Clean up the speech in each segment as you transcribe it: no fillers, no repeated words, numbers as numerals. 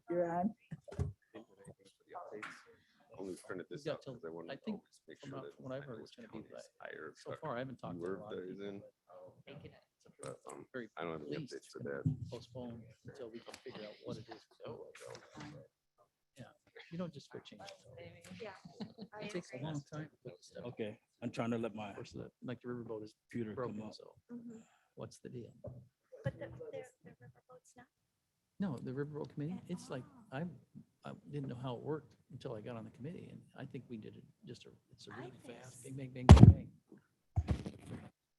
You're on. Only printed this Yeah, out because I wanted I to think make from sure what- that what I've heard, I it's gonna be was like- higher, So far, I haven't talked to a word lot of that is people. in, but, Very I don't have any least updates for it's gonna that. postpone until we can figure out what it is. Yeah, you don't just switch change. It takes a long time to put the stuff. Okay, I'm trying to let my Of course, like the riverboat is computer come broken, up. so what's the deal? But the riverboat's not. No, the riverboat committee, it's like, I didn't know how it worked until I got on the committee, and I think we did it just, it's a I really think fast, so. bang, bang, bang, bang, bang.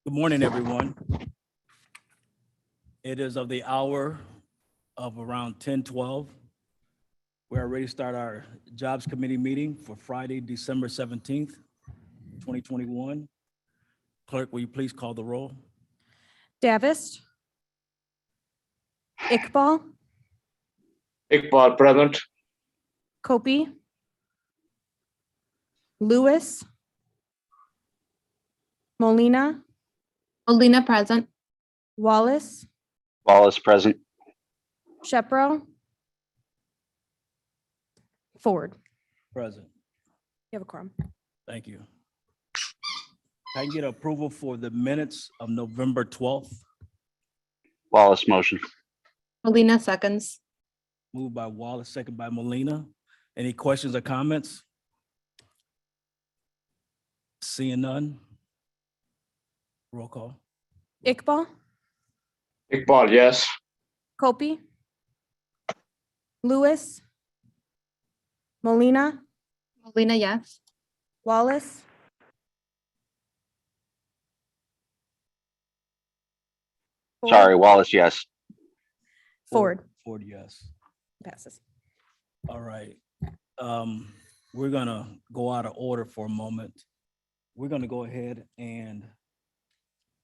Good morning, everyone. It is of the hour of around 10:12. We're ready to start our Jobs Committee meeting for Friday, December 17th, 2021. Clerk, will you please call the roll? Davis. Iqbal, Iqbal present. Kopi. Lewis. Molina, Molina present. Wallace, Wallace present. Shepro. Ford. Present. You have a quorum. Thank you. Can I get approval for the minutes of November 12th? Wallace motion. Molina seconds. Moved by Wallace, second by Molina. Any questions or comments? Seeing none? Roll call. Iqbal, Iqbal, yes. Kopi. Lewis. Molina, Molina, yes. Wallace. Ford. Sorry, Wallace, yes. Ford Ford, yes. passes. All right. We're gonna go out of order for a moment. We're gonna go ahead and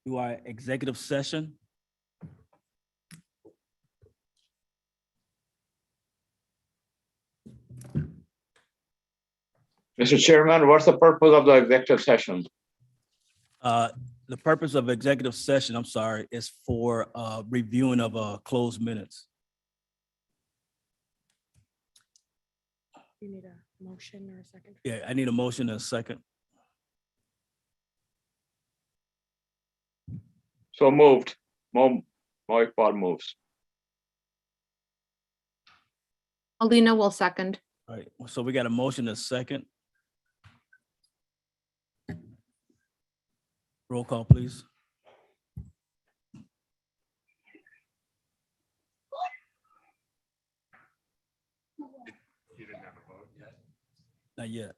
do our executive session. Mr. Chairman, what's the purpose of the executive session? The purpose of executive session, I'm sorry, is for reviewing of closed minutes. You need a motion or a second? Yeah, I need a motion and a second. So moved. Mo Iqbal moves. Molina will second. All right, so we got a motion and a second. Roll call, please. You didn't have a vote yet? Not yet.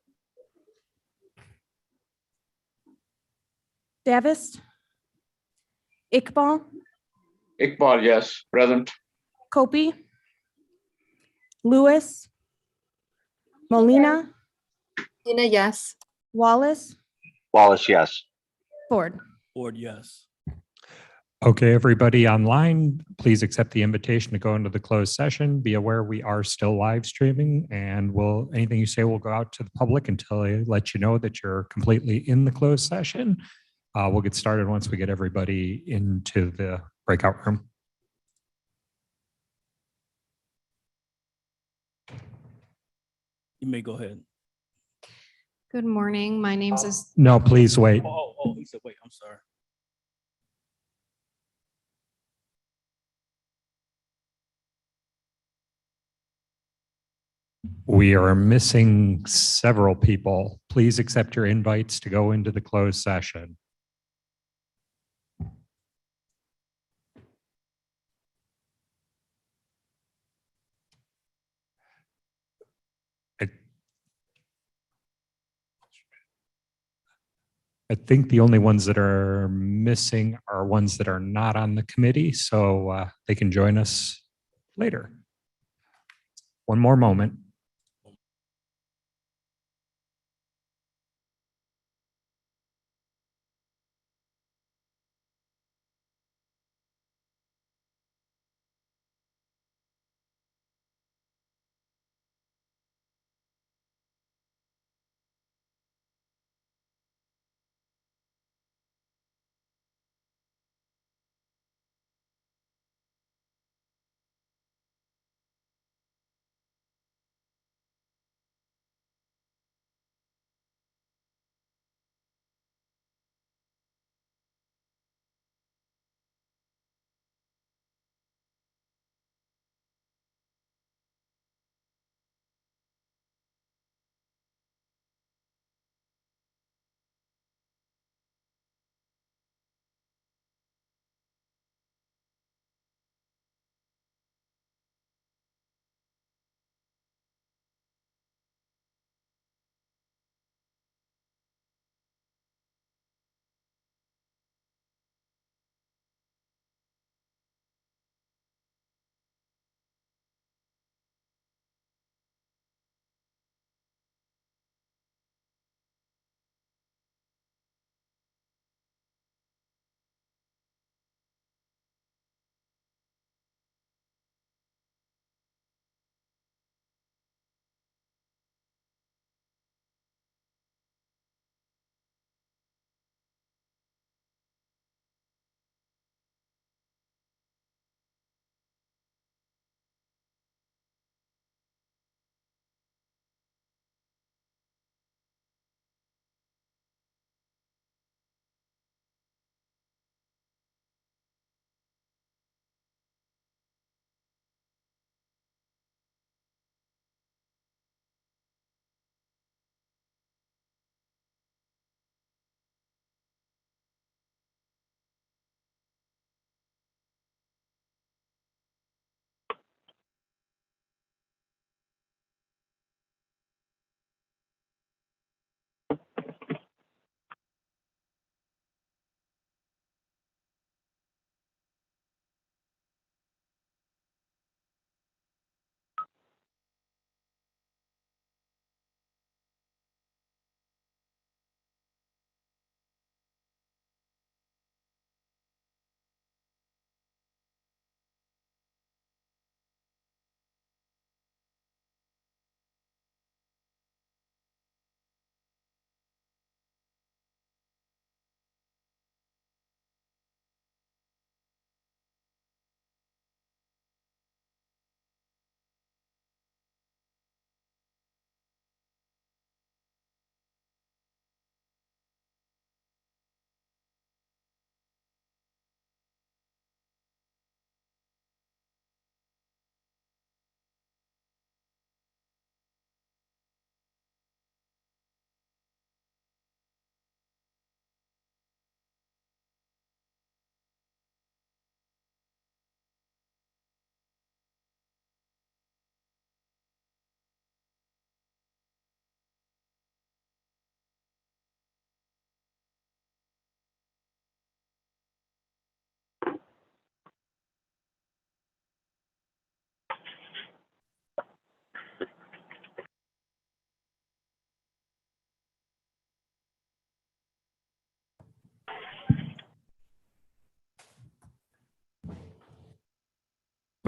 Davis. Iqbal, Iqbal, yes, present. Kopi. Lewis. Molina, Molina, yes. Wallace, Wallace, yes. Ford. Ford, yes. Okay, everybody online, please accept the invitation to go into the closed session. Be aware we are still live streaming, and anything you say will go out to the public until I let you know that you're completely in the closed session. We'll get started once we get everybody into the breakout room. You may go ahead. Good morning. My name's No, please wait. Oh, he said, wait, I'm sorry. We are missing several people. Please accept your invites to go into the closed session. I think the only ones that are missing are ones that are not on the committee, so they can join us later. One more moment.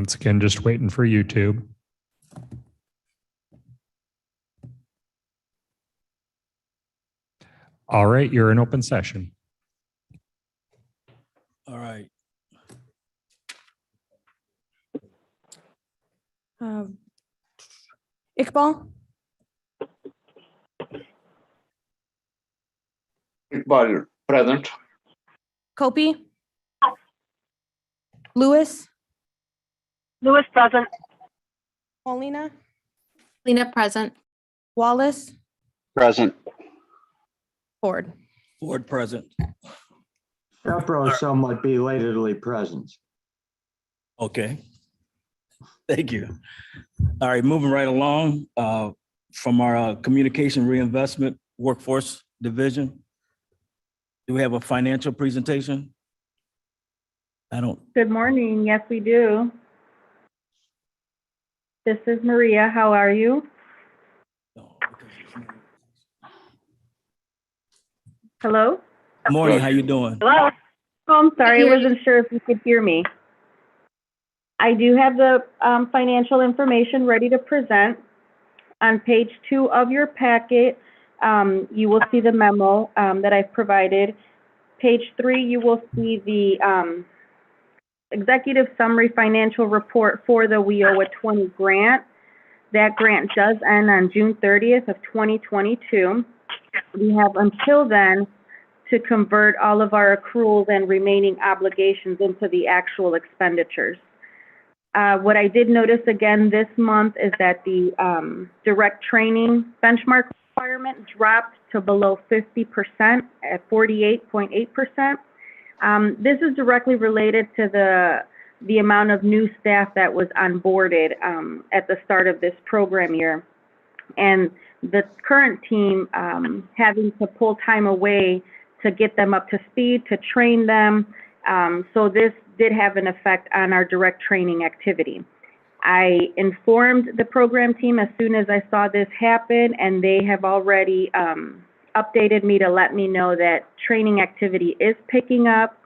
Once again, just waiting for YouTube. All right, you're in open session. All right. Iqbal, Iqbal, present. Kopi, Lewis, Lewis present. Paulina, Lena present. Wallace, Present. Ford. Ford present. Pepper somewhat belatedly present. Okay. Thank you. All right, moving right along from our communication reinvestment workforce division. Do we have a financial presentation? I don't. Good morning. Yes, we do. This is Maria. How are you? No, Hello? Morning, how you doing? Hello? Oh, I'm sorry. I hear you. wasn't sure if you could hear me. I do have the financial information ready to present. On page 2 of your packet, you will see the memo that I've provided. Page 3, you will see the executive summary financial report for the We Owe a 20 grant. That grant does end on June 30th of 2022. We have until then to convert all of our accruals and remaining obligations into the actual expenditures. What I did notice again this month is that the direct training benchmark requirement dropped to below 50% at 48.8%. This is directly related to the amount of new staff that was onboarded at the start of this program year. And the current team having to pull time away to get them up to speed, to train them. So this did have an effect on our direct training activity. I informed the program team as soon as I saw this happen, and they have already updated me to let me know that training activity is picking up.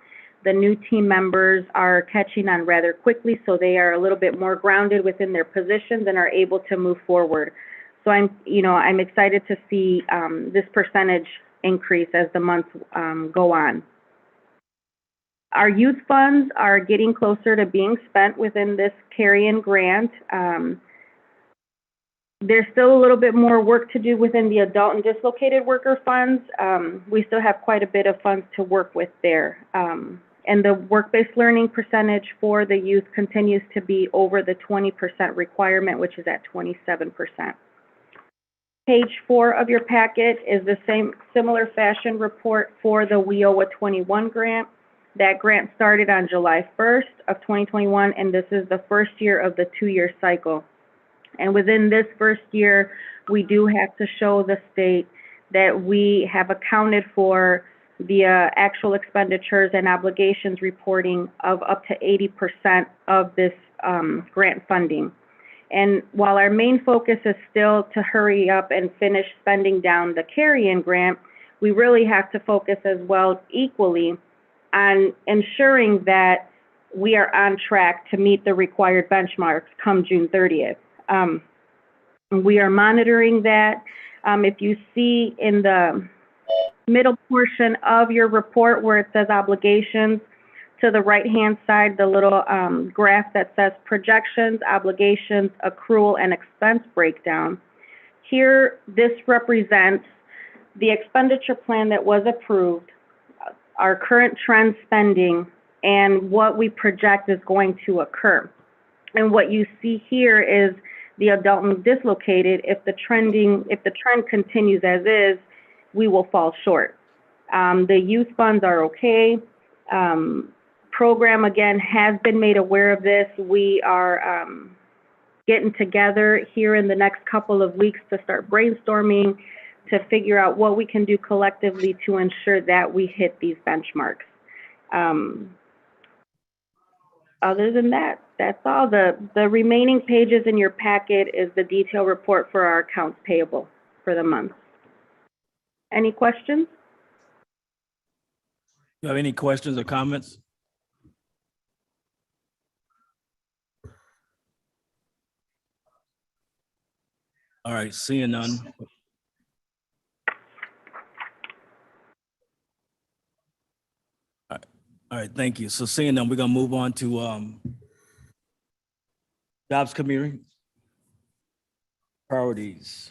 The new team members are catching on rather quickly, so they are a little bit more grounded within their positions and are able to move forward. So I'm excited to see this percentage increase as the months go on. Our youth funds are getting closer to being spent within this carry-in grant. There's still a little bit more work to do within the adult and dislocated worker funds. We still have quite a bit of funds to work with there. And the work-based learning percentage for the youth continues to be over the 20% requirement, which is at 27%. Page 4 of your packet is the similar fashion report for the We Owe a 21 grant. That grant started on July 1st of 2021, and this is the first year of the 2-year cycle. And within this first year, we do have to show the state that we have accounted for the actual expenditures and obligations reporting of up to 80% of this grant funding. And while our main focus is still to hurry up and finish spending down the carry-in grant, we really have to focus as well equally on ensuring that we are on track to meet the required benchmarks come June 30th. We are monitoring that. If you see in the middle portion of your report where it says obligations, to the right-hand side, the little graph that says projections, obligations, accrual, and expense breakdown. Here, this represents the expenditure plan that was approved, our current trend spending, and what we project is going to occur. And what you see here is the adult and dislocated. If the trend continues as is, we will fall short. The youth funds are okay. Program, again, has been made aware of this. We are getting together here in the next couple of weeks to start brainstorming to figure out what we can do collectively to ensure that we hit these benchmarks. Other than that, that's all. The remaining pages in your packet is the detailed report for our accounts payable for the month. Any questions? You have any questions or comments? All right, seeing none. All right, thank you. So seeing none, we're gonna move on to Jobs Committee priorities.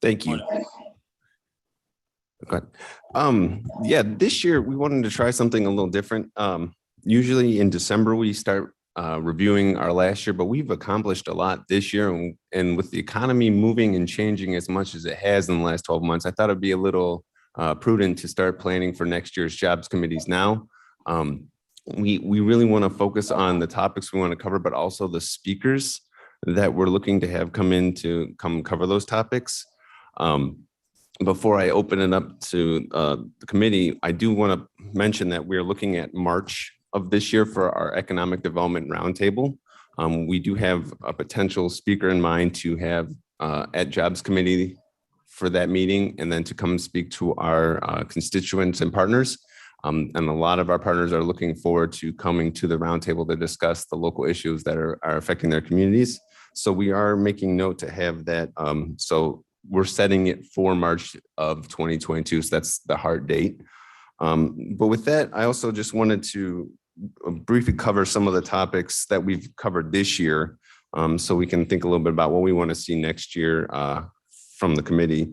Thank you. Okay. Yeah, this year we wanted to try something a little different. Usually in December, we start reviewing our last year, but we've accomplished a lot this year. And with the economy moving and changing as much as it has in the last 12 months, I thought it'd be a little prudent to start planning for next year's jobs committees now. We really want to focus on the topics we want to cover, but also the speakers that we're looking to have come cover those topics. Before I open it up to the committee, I do want to mention that we're looking at March of this year for our Economic Development Roundtable. We do have a potential speaker in mind to have at Jobs Committee for that meeting, and then to come speak to our constituents and partners. And a lot of our partners are looking forward to coming to the roundtable to discuss the local issues that are affecting their communities. So we are making note to have that. So we're setting it for March of 2022. So that's the hard date. But with that, I also just wanted to briefly cover some of the topics that we've covered this year, so we can think a little bit about what we want to see next year from the committee.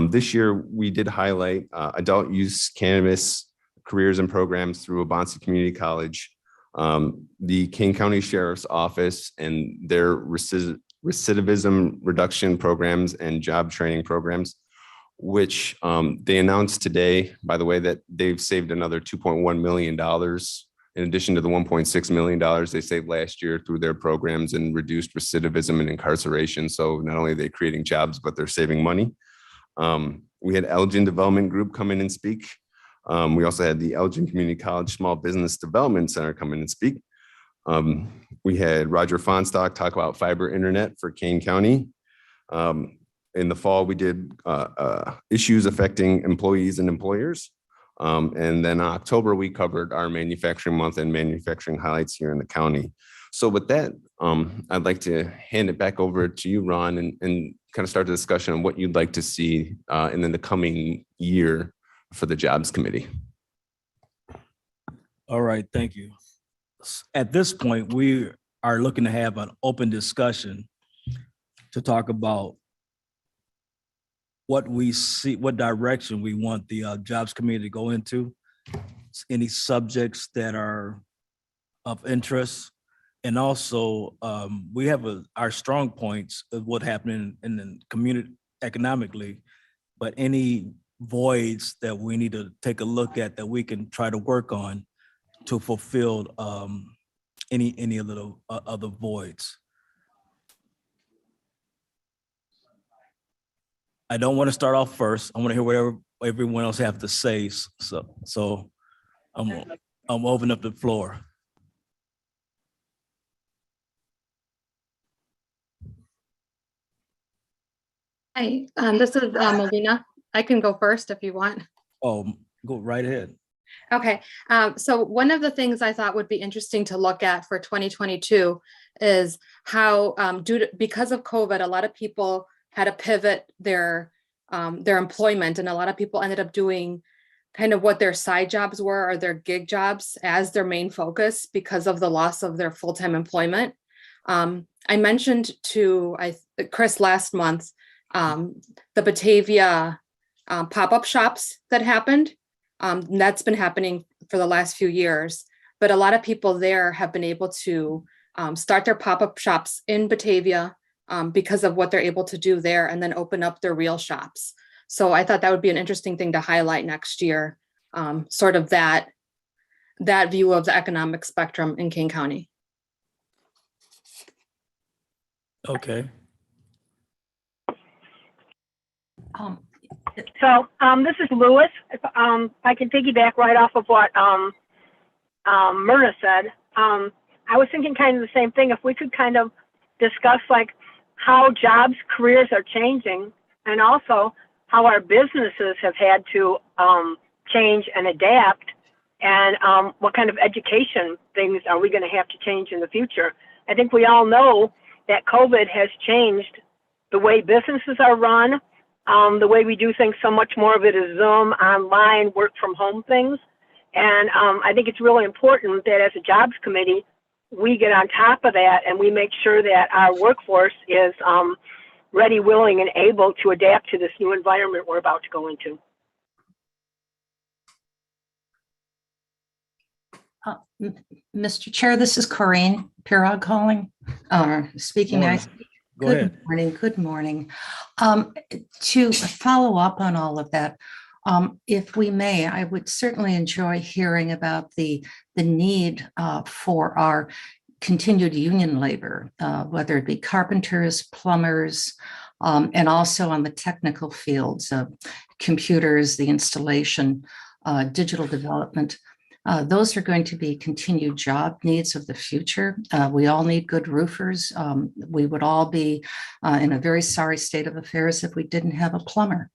This year, we did highlight adult use cannabis careers and programs through Abansi Community College, the Kane County Sheriff's Office and their recidivism reduction programs and job training programs, which they announced today, by the way, that they've saved another $2.1 million in addition to the $1.6 million they saved last year through their programs and reduced recidivism and incarceration. So not only are they creating jobs, but they're saving money. We had Elgin Development Group come in and speak. We also had the Elgin Community College Small Business Development Center come in and speak. We had Roger Fonstock talk about fiber internet for Kane County. In the fall, we did issues affecting employees and employers. And then in October, we covered our manufacturing month and manufacturing highlights here in the county. So with that, I'd like to hand it back over to you, Ron, and kind of start the discussion on what you'd like to see in the coming year for the Jobs Committee. All right, thank you. At this point, we are looking to have an open discussion to talk about what we see, what direction we want the Jobs Committee to go into, any subjects that are of interest. And also, we have our strong points of what happened in the community economically, but any voids that we need to take a look at that we can try to work on to fulfill any of the other voids. I don't want to start off first. I want to hear whatever everyone else have to say. So I'm opening up the floor. Hi, this is Melina. I can go first if you want. Oh, go right ahead. Okay, so one of the things I thought would be interesting to look at for 2022 is how, because of COVID, a lot of people had to pivot their employment, and a lot of people ended up doing kind of what their side jobs were or their gig jobs as their main focus because of the loss of their full-time employment. I mentioned to Chris last month the Batavia pop-up shops that happened. That's been happening for the last few years, but a lot of people there have been able to start their pop-up shops in Batavia because of what they're able to do there, and then open up their real shops. So I thought that would be an interesting thing to highlight next year, sort of that view of the economic spectrum in Kane County. Okay. So this is Lewis. I can piggyback right off of what Myrna said. I was thinking kind of the same thing. If we could kind of discuss like how jobs, careers are changing, and also how our businesses have had to change and adapt, and what kind of education things are we going to have to change in the future. I think we all know that COVID has changed the way businesses are run, the way we do things. So much more of it is Zoom, online, work from home things. And I think it's really important that as a jobs committee, we get on top of that and we make sure that our workforce is ready, willing, and able to adapt to this new environment we're about to go into. Mr. Chair, this is Corinne Pirog calling, speaking. Morning. Go ahead. Good morning. Good morning. To follow up on all of that, if we may, I would certainly enjoy hearing about the need for our continued union labor, whether it be carpenters, plumbers, and also on the technical fields, computers, the installation, digital development. Those are going to be continued job needs of the future. We all need good roofers. We would all be in a very sorry state of affairs if we didn't have a plumber.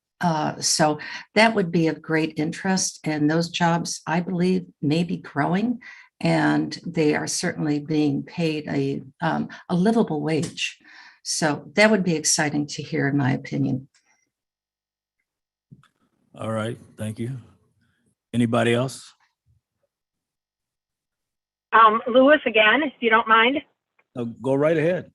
So that would be of great interest. And those jobs, I believe, may be growing, and they are certainly being paid a livable wage. So that would be exciting to hear, in my opinion. All right, thank you. Anybody else? Louis, again, if you don't mind. Go right ahead.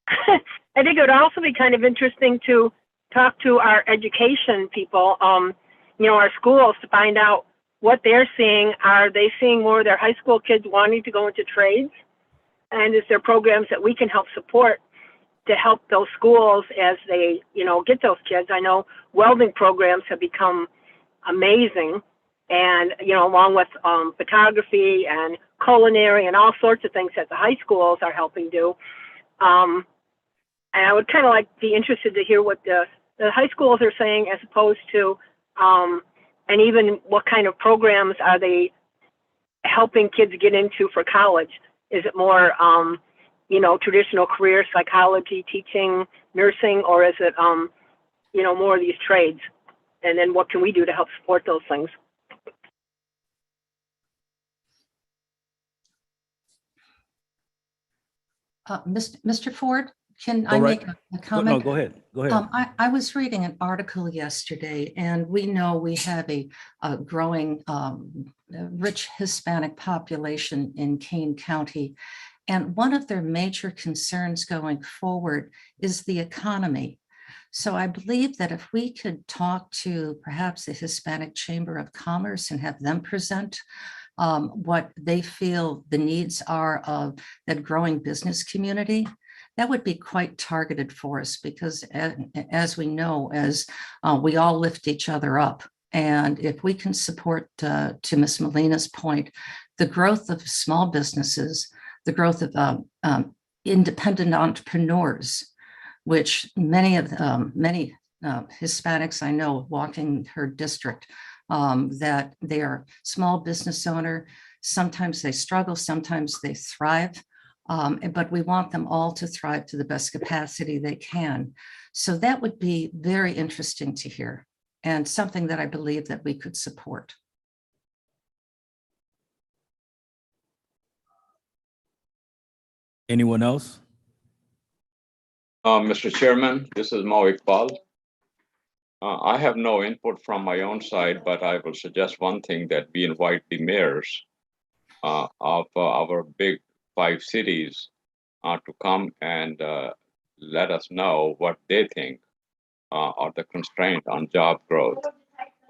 I think it would also be kind of interesting to talk to our education people, our schools, to find out what they're seeing. Are they seeing more of their high school kids wanting to go into trades? And is there programs that we can help support to help those schools as they, get those kids? I know welding programs have become amazing, and, along with photography and culinary and all sorts of things that the high schools are helping do. And I would kind of be interested to hear what the high schools are saying, as opposed to, and even what kind of programs are they helping kids get into for college? Is it more, traditional career, psychology, teaching, nursing, or is it, more of these trades? And then what can we do to help support those things? Mr. Ford, can Go I right- make a comment? No, go ahead. Go ahead. I was reading an article yesterday, and we know we have a growing rich Hispanic population in Kane County. And one of their major concerns going forward is the economy. So I believe that if we could talk to perhaps the Hispanic Chamber of Commerce and have them present what they feel the needs are of that growing business community, that would be quite targeted for us, because as we know, as we all lift each other up, and if we can support, to Ms. Molina's point, the growth of small businesses, the growth of independent entrepreneurs, which many Hispanics I know walking her district, that they are small business owner. Sometimes they struggle, sometimes they thrive, but we want them all to thrive to the best capacity they can. So that would be very interesting to hear, and something that I believe that we could support. Anyone else? Mr. Chairman, this is Mo Iqbal. I have no input from my own side, but I will suggest one thing, that we invite the mayors of our big 5 cities to come and let us know what they think are the constraint on job growth.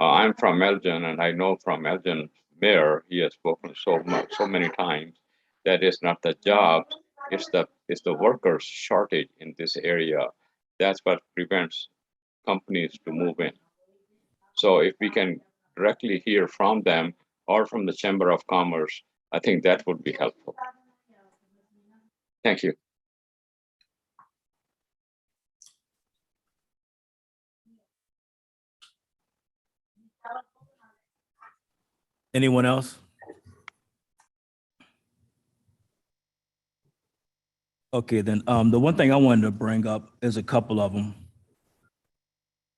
I'm from Elgin, and I know from Elgin mayor, he has spoken so many times, that it's not the jobs, it's the workers shortage in this area. That's what prevents companies to move in. So if we can directly hear from them or from the Chamber of Commerce, I think that would be helpful. Thank you. Anyone else? Okay, then the one thing I wanted to bring up is a couple of them.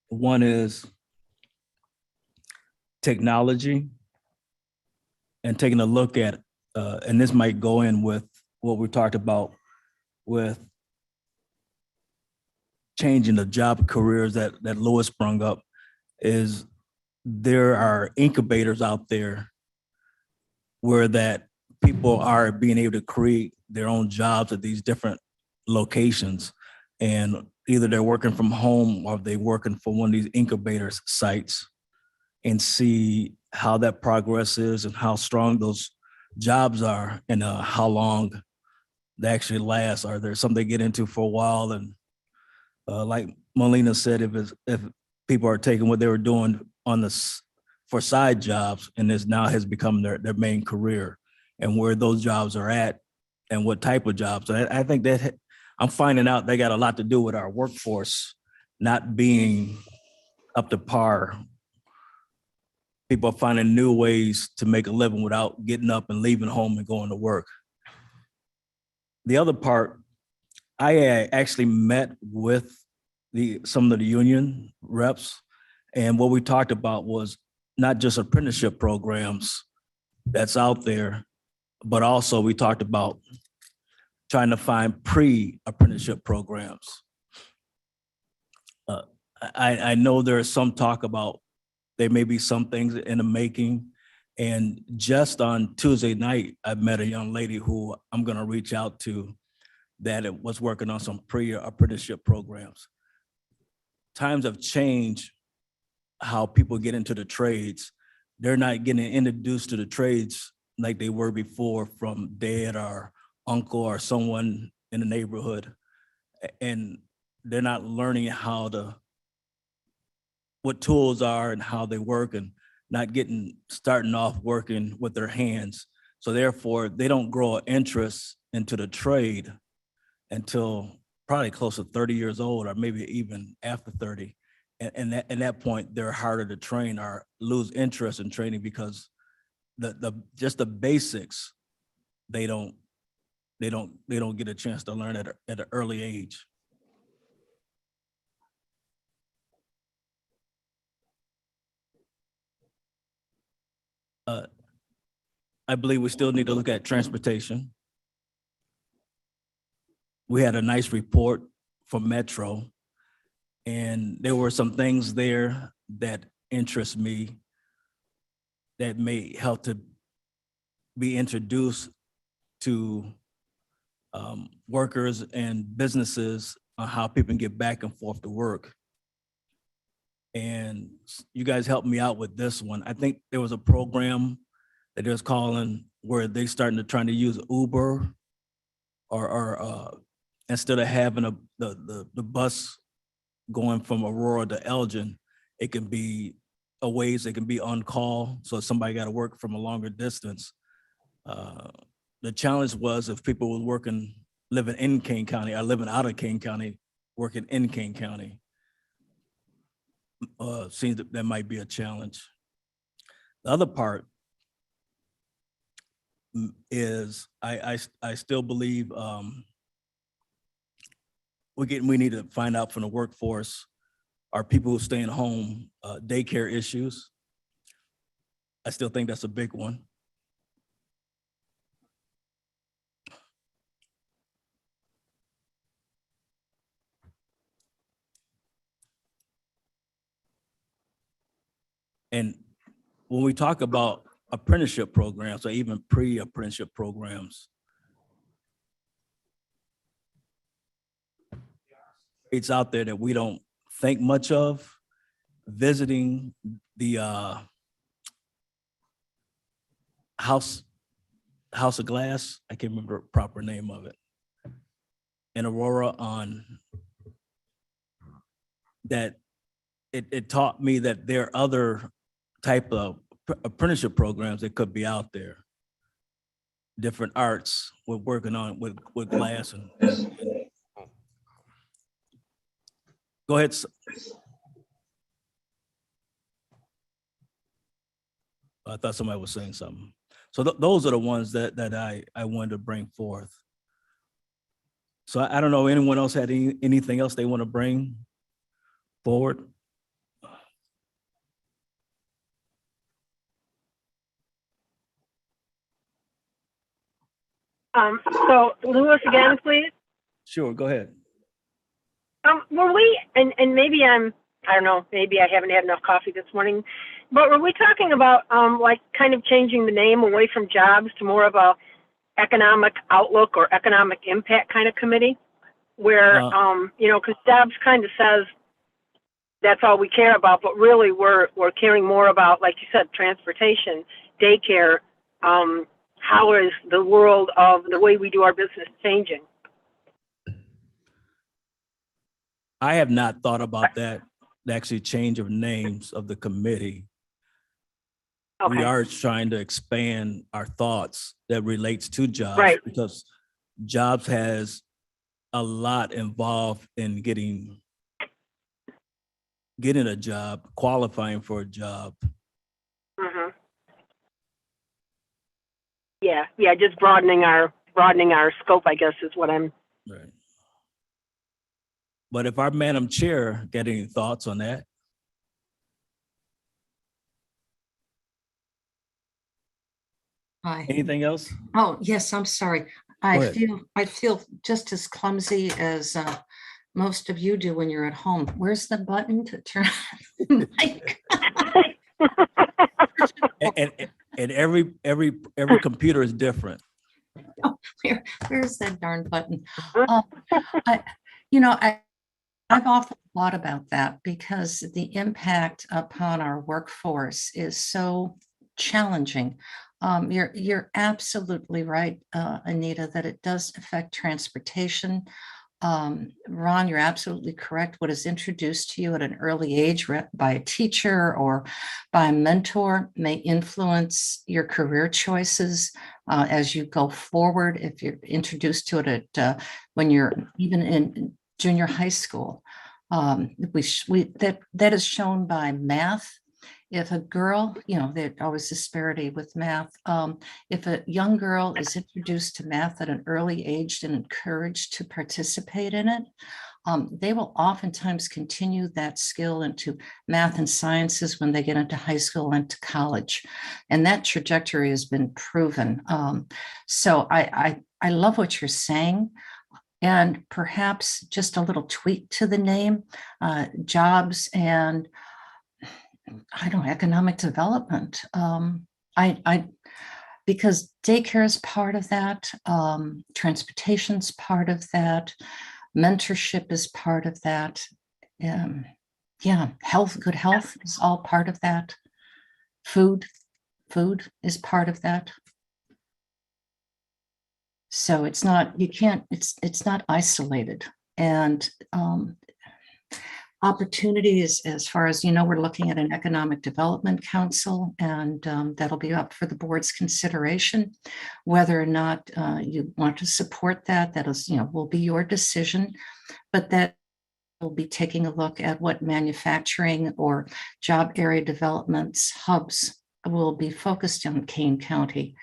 One is technology, and taking a look at, and this might go in with what we talked about with changing the job careers that Lewis brung up is there are incubators out there where that people are being able to create their own jobs at these different locations. And either they're working from home or they're working for one of these incubator sites and see how that progress is and how strong those jobs are and how long they actually last. Are there something they get into for a while? And like Molina said, if people are taking what they were doing on for side jobs and this now has become their main career, and where those jobs are at and what type of jobs. So I think that I'm finding out they got a lot to do with our workforce not being up to par. People are finding new ways to make a living without getting up and leaving home and going to work. The other part, I actually met with some of the union reps, and what we talked about was not just apprenticeship programs that's out there, but also we talked about trying to find pre-apprenticeship programs. I know there is some talk about there may be some things in the making, and just on Tuesday night, I met a young lady who I'm gonna reach out to that was working on some pre-apprenticeship programs. Times have changed how people get into the trades. They're not getting introduced to the trades like they were before from dad or uncle or someone in the neighborhood. And they're not learning what tools are and how they work, and not starting off working with their hands. So therefore they don't grow an interest into the trade until probably close to 30 years old, or maybe even after 30. And at that point, they're harder to train or lose interest in training because just the basics, they don't get a chance to learn at an early age. I believe we still need to look at transportation. We had a nice report from Metro, and there were some things there that interest me that may help to be introduced to workers and businesses on how people can get back and forth to work. And you guys helped me out with this one. I think there was a program that they was calling where they starting to trying to use Uber or instead of having the bus going from Aurora to Elgin, it can be a ways it can be on call. So if somebody got to work from a longer distance. The challenge was if people were living in Kane County or living out of Kane County, working in Kane County. Seems that might be a challenge. The other part is I still believe we need to find out from the workforce are people who staying home, daycare issues. I still think that's a big one. And when we talk about apprenticeship programs or even pre-apprenticeship programs, it's out there that we don't think much of. Visiting the House of Glass, I can't remember the proper name of it, in Aurora on that, it taught me that there are other type of apprenticeship programs that could be out there. Different arts we're working on with glass and go ahead. I thought somebody was saying something. So those are the ones that I wanted to bring forth. So I don't know, anyone else had anything else they want to bring forward? So Lewis again, please. Sure, go ahead. Were we, and maybe I don't know, maybe I haven't had enough coffee this morning, but were we talking about, like kind of changing the name away from jobs to more of a economic outlook or economic impact kind of committee? Where, you know, because jobs kind of says that's all we care about, but really we're caring more about, like you said, transportation, daycare. How is the world of the way we do our business changing? I have not thought about that, the actually change of names of the committee. Okay. We are trying to expand our thoughts that relates to jobs, Right. because jobs has a lot involved in getting a job, qualifying for a job. Mm-hmm. Yeah, just broadening our scope, I guess, is what I'm. Right. But if our Madam Chair got any thoughts on that? Hi. Anything else? Oh, yes, I'm sorry. Go I ahead. feel just as clumsy as most of you do when you're at home. Where's the button to turn the mic? And every computer is different. Where's that darn button? I've often thought about that because the impact upon our workforce is so challenging. You're absolutely right, Anita, that it does affect transportation. Ron, you're absolutely correct. What is introduced to you at an early age by a teacher or by a mentor may influence your career choices as you go forward. If you're introduced to it at when you're even in junior high school, that is shown by math. If a girl, there's always disparity with math. If a young girl is introduced to math at an early age and encouraged to participate in it, they will oftentimes continue that skill into math and sciences when they get into high school and to college. And that trajectory has been proven. So I love what you're saying. And perhaps just a little tweak to the name, jobs and economic development. Because daycare is part of that, transportation's part of that, mentorship is part of that. Good health is all part of that. Food is part of that. So it's not isolated. And opportunities, as far as we're looking at an economic development council, and that'll be up for the board's consideration. Whether or not you want to support that is, will be your decision, but that will be taking a look at what manufacturing or job area developments hubs will be focused on Kane County,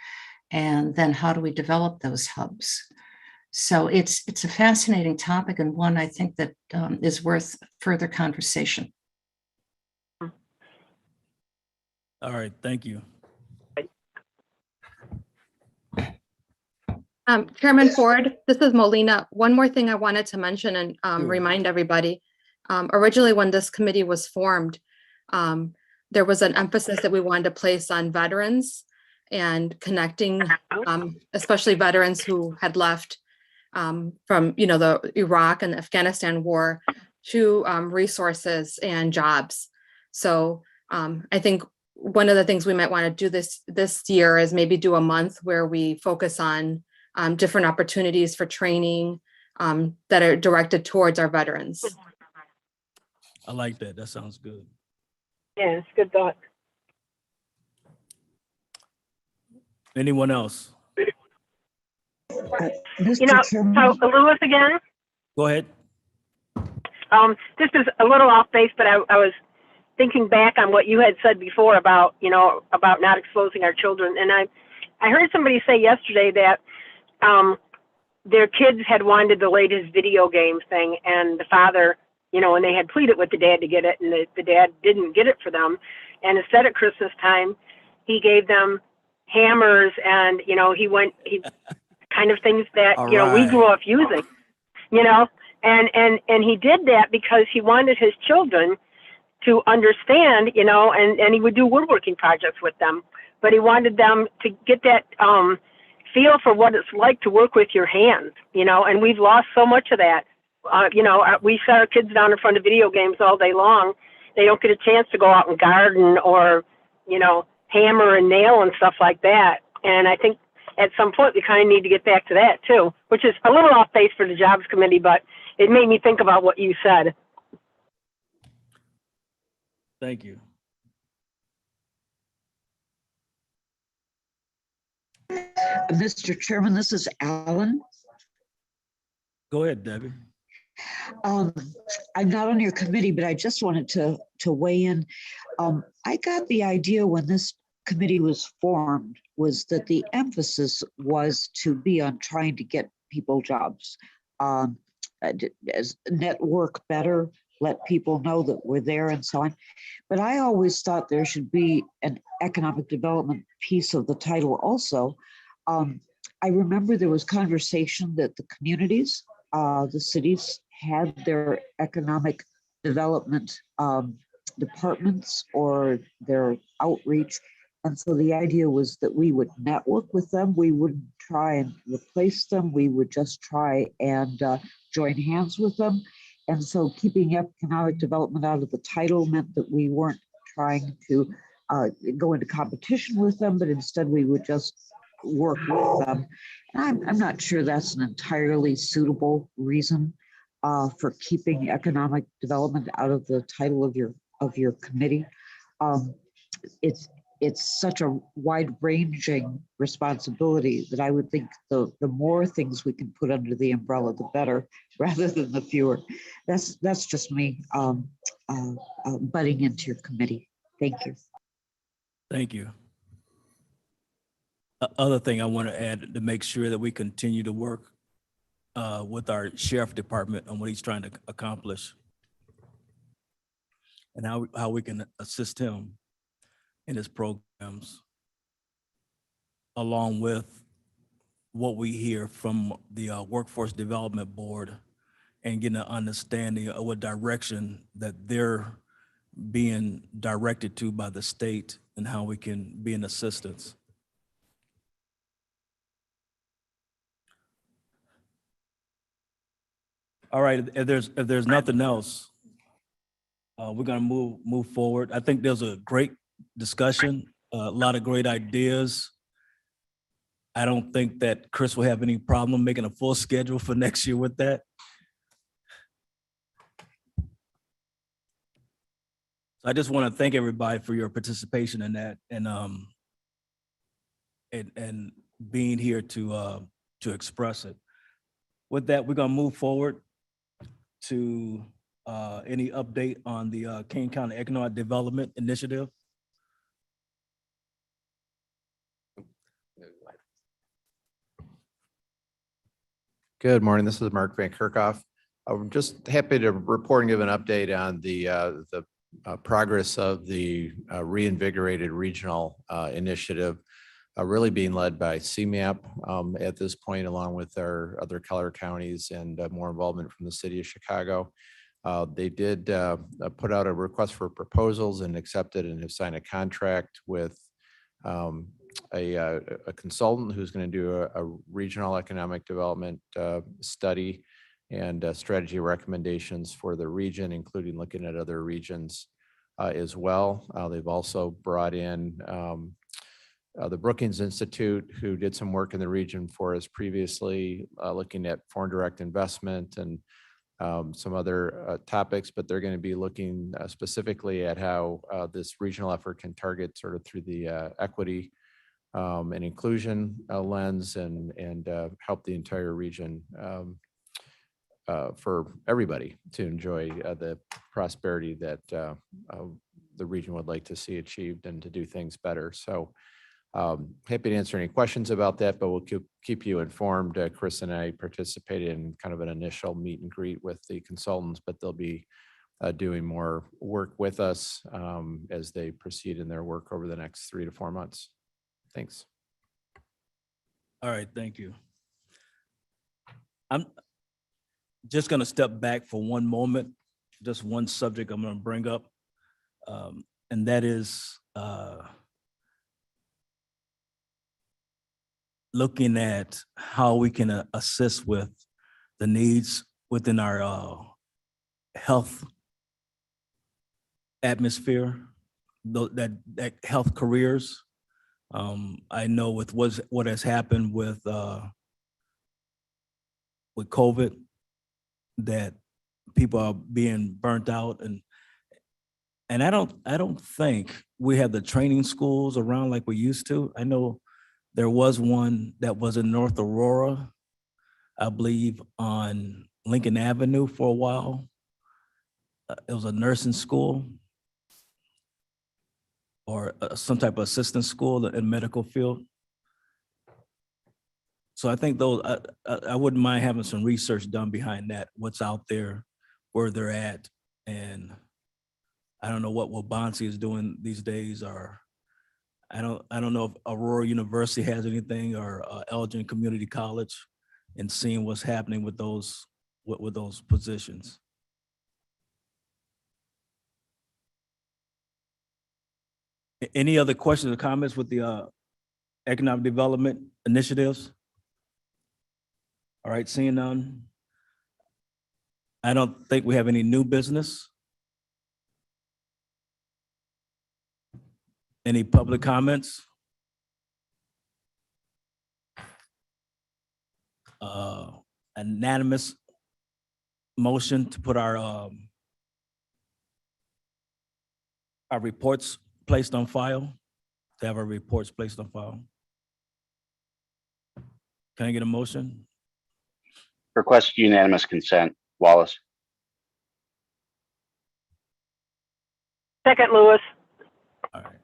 and then how do we develop those hubs. So it's a fascinating topic, and one I think that is worth further conversation. All right, thank you. Chairman Ford, this is Molina. One more thing I wanted to mention and Sure. remind everybody. Originally, when this committee was formed, there was an emphasis that we wanted to place on veterans and connecting, especially veterans who had left from the Iraq and the Afghanistan war to resources and jobs. So I think one of the things we might want to do this year is maybe do a month where we focus on different opportunities for training that are directed towards our veterans. I like that. That sounds good. Yeah, it's a good thought. Anyone else? So Lewis again. Go ahead. This is a little off base, but I was thinking back on what you had said before about not exposing our children, and I heard somebody say yesterday that their kids had wanted the latest video game thing, and the father, and they had pleaded with the dad to get it, and the dad didn't get it for them, and instead at Christmas time, he gave them hammers, and he kind of things that All we right. grew up using, And he did that because he wanted his children to understand, you know, and he would do woodworking projects with them, but he wanted them to get that feel for what it's like to work with your hands, you know, and we've lost so much of that. You know, we set our kids down in front of video games all day long. They don't get a chance to go out and garden or, you know, hammer and nail and stuff like that. And I think at some point we kind of need to get back to that too, which is a little off base for the jobs committee, but it made me think about what you said. Thank you. Mr. Chairman, this is Alan. Go ahead, Debbie. I'm not on your committee, but I just wanted to weigh in. I got the idea when this committee was formed was that the emphasis was to be on trying to get people jobs, as network better, let people know that we're there and so on. But I always thought there should be an economic development piece of the title also. I remember there was conversation that the communities, the cities had their economic development departments or their outreach. And so the idea was that we would network with them. We wouldn't try and replace them. We would just try and join hands with them. And so keeping economic development out of the title meant that we weren't trying to go into competition with them, but instead we would just work with them. And I'm not sure that's an entirely suitable reason for keeping economic development out of the title of your committee. It's such a wide-ranging responsibility that I would think the more things we can put under the umbrella, the better, rather than the fewer. That's just me butting into your committee. Thank you. Thank you. Other thing I want to add to make sure that we continue to work with our sheriff department on what he's trying to accomplish and how we can assist him in his programs, along with what we hear from the Workforce Development Board and getting an understanding of what direction that they're being directed to by the state and how we can be in assistance. All right, if there's nothing else, we're gonna move forward. I think there's a great discussion, a lot of great ideas. I don't think that Chris will have any problem making a full schedule for next year with that. So I just want to thank everybody for your participation in that and being here to express it. With that, we're gonna move forward to any update on the Kane County Economic Development Initiative. Good morning. This is Mark Van Kerkhoff. I'm just happy to report and give an update on the progress of the reinvigorated regional initiative, really being led by CMAP at this point, along with our other Keller counties and more involvement from the city of Chicago. They did put out a request for proposals and accepted and have signed a contract with a consultant who's going to do a regional economic development study and strategy recommendations for the region, including looking at other regions as well. They've also brought in the Brookings Institute, who did some work in the region for us previously, looking at foreign direct investment and some other topics, but they're going to be looking specifically at how this regional effort can target sort of through the equity and inclusion lens and help the entire region for everybody to enjoy the prosperity that the region would like to see achieved and to do things better. So happy to answer any questions about that, but we'll keep you informed. Chris and I participated in kind of an initial meet and greet with the consultants, but they'll be doing more work with us as they proceed in their work over the next 3 to 4 months. Thanks. All right, thank you. just going to step back for one moment, just one subject I'm going to bring up. And that is looking at how we can assist with the needs within our health atmosphere, that health careers. I know with what has happened with COVID, that people are being burnt out, and I don't think we have the training schools around like we used to. I know there was one that was in North Aurora, I believe on Lincoln Avenue for a while. It was a nursing school or some type of assistant school in medical field. So I think those, I wouldn't mind having some research done behind that, what's out there, where they're at. And I don't know what Wabansi is doing these days, or I don't know if Aurora University has anything, or Elgin Community College, and seeing what's happening with those positions. Any other questions or comments with the economic development initiatives? All right, seeing none. I don't think we have any new business. Any public comments? Unanimous motion to put our reports placed on file, to have our reports placed on file. Can I get a motion? Request unanimous consent. Wallace. Second, Lewis. All right.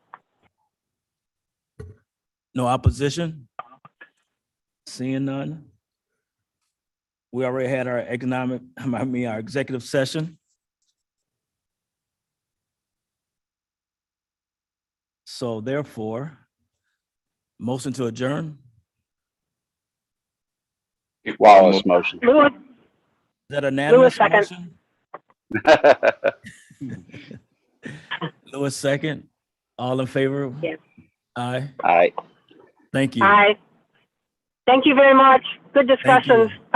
No opposition? Seeing none? We already had our our executive session. So therefore, motion to adjourn? Wallace motion. Lewis. Is that a unanimous motion? Lewis second. All in favor? Yes. Aye. Aye. Thank you. Aye. Thank you very much. Good Thank you. discussions.